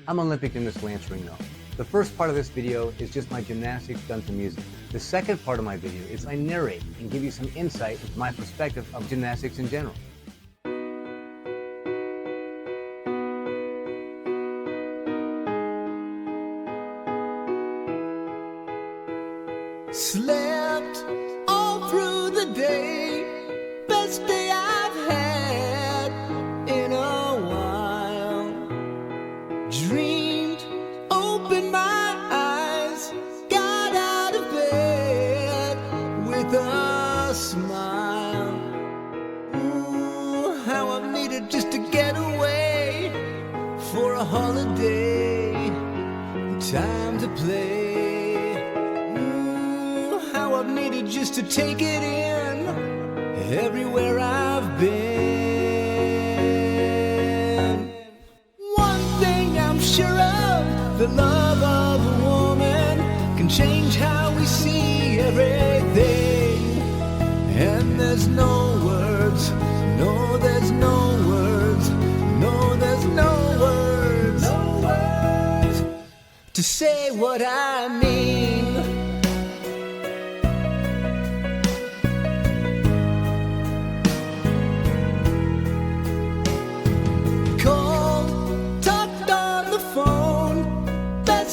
I'm Olympic gymnast Lance Ringnald. The first part of this video is just my gymnastics done to music. The second part of my video is I narrate and give you some insight into my perspective of gymnastics in general. Slept all through the day, best day I've had in a while. Dreamed, opened my eyes, got out of bed with a smile. Ooh, how I've needed just to get away for a holiday, time to play. I've needed just to take it in everywhere I've been. One thing I'm sure of, the love of a woman can change how we see everything. And there's no words, no there's no words, no there's no words, no words to say what I mean.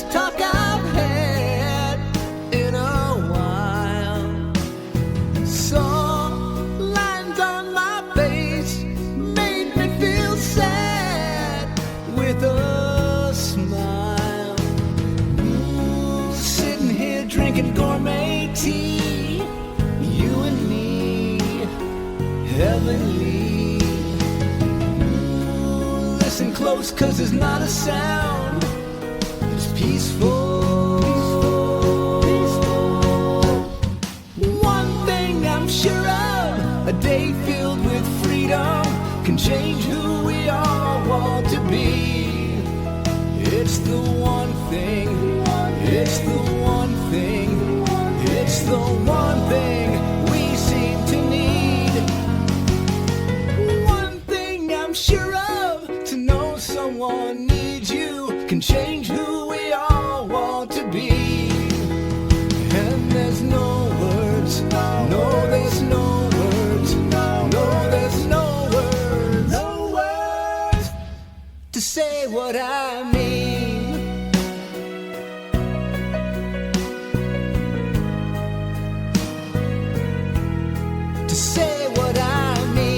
Talk I've had in a while. Saw lines on my face, made me feel sad with a smile. Ooh, sitting here drinking gourmet tea, you and me, heavenly. Ooh, listen close, 'cause there's not a sound. Peaceful. One thing I'm sure of, a day filled with freedom can change who we all want to be. It's the one thing, it's the one thing, it's the one thing we seem to need. One thing I'm sure of, to know someone needs you can change who we all want to be. And there's no words, no there's no words, no there's no words, no words to say what I mean. To say what I mean.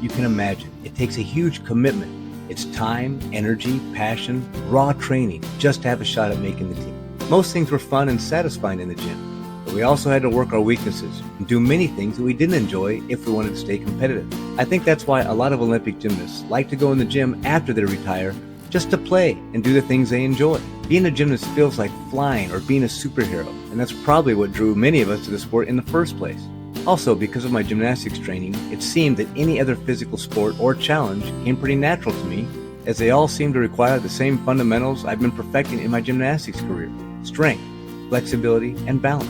You can imagine, it takes a huge commitment. It's time, energy, passion, raw training just to have a shot at making the team. Most things were fun and satisfying in the gym, but we also had to work our weaknesses and do many things that we didn't enjoy if we wanted to stay competitive. I think that's why a lot of Olympic gymnasts like to go in the gym after they retire just to play and do the things they enjoy. Being a gymnast feels like flying or being a superhero, and that's probably what drew many of us to the sport in the first place. Also, because of my gymnastics training, it seemed that any other physical sport or challenge came pretty natural to me, as they all seem to require the same fundamentals I've been perfecting in my gymnastics career: strength, flexibility, and balance.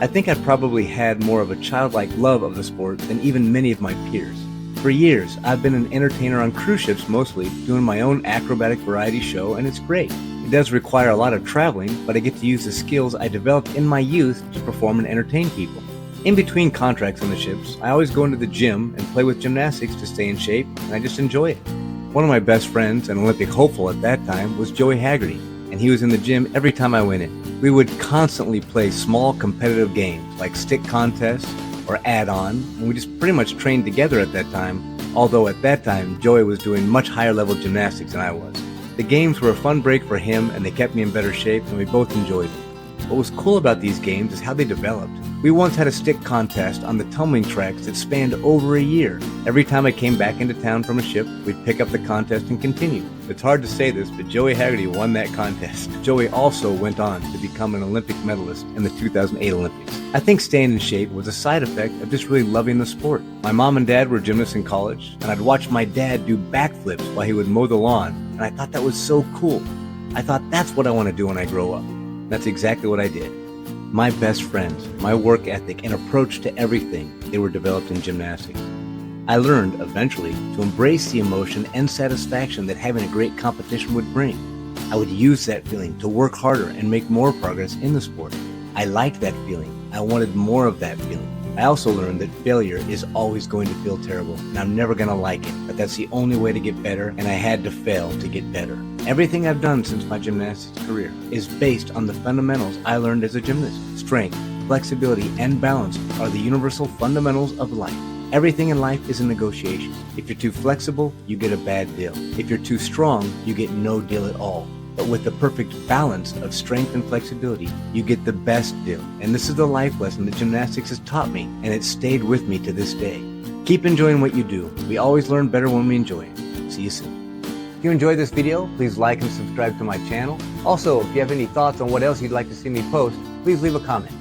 I think I probably had more of a childlike love of the sport than even many of my peers. For years, I've been an entertainer on cruise ships mostly, doing my own acrobatic variety show, and it's great. It does require a lot of traveling, but I get to use the skills I developed in my youth to perform and entertain people. In between contracts on the ships, I always go into the gym and play with gymnastics to stay in shape, and I just enjoy it. One of my best friends, an Olympic hopeful at that time, was Joey Haggerty, and he was in the gym every time I went in. We would constantly play small competitive games like stick contests or add-on, and we just pretty much trained together at that time, although at that time Joey was doing much higher level gymnastics than I was. The games were a fun break for him, and they kept me in better shape, and we both enjoyed it. What was cool about these games is how they developed. We once had a stick contest on the tumbling tracks that spanned over a year. Every time I came back into town from a ship, we'd pick up the contest and continue. It's hard to say this, but Joey Haggerty won that contest. Joey also went on to become an Olympic medalist in the 2008 Olympics. I think staying in shape was a side effect of just really loving the sport. My mom and dad were gymnasts in college, and I'd watch my dad do backflips while he would mow the lawn, and I thought that was so cool. I thought that's what I want to do when I grow up. That's exactly what I did. My best friends, my work ethic, and approach to everything, they were developed in gymnastics. I learned, eventually, to embrace the emotion and satisfaction that having a great competition would bring. I would use that feeling to work harder and make more progress in the sport. I liked that feeling. I wanted more of that feeling. I also learned that failure is always going to feel terrible, and I'm never going to like it, but that's the only way to get better, and I had to fail to get better. Everything I've done since my gymnastics career is based on the fundamentals I learned as a gymnast. Strength, flexibility, and balance are the universal fundamentals of life. Everything in life is a negotiation. If you're too flexible, you get a bad deal. If you're too strong, you get no deal at all. But with the perfect balance of strength and flexibility, you get the best deal. And this is the life lesson that gymnastics has taught me, and it's stayed with me to this day. Keep enjoying what you do. We always learn better when we enjoy it. See you soon. If you enjoyed this video, please like and subscribe to my channel. Also, if you have any thoughts on what else you'd like to see me post, please leave a comment.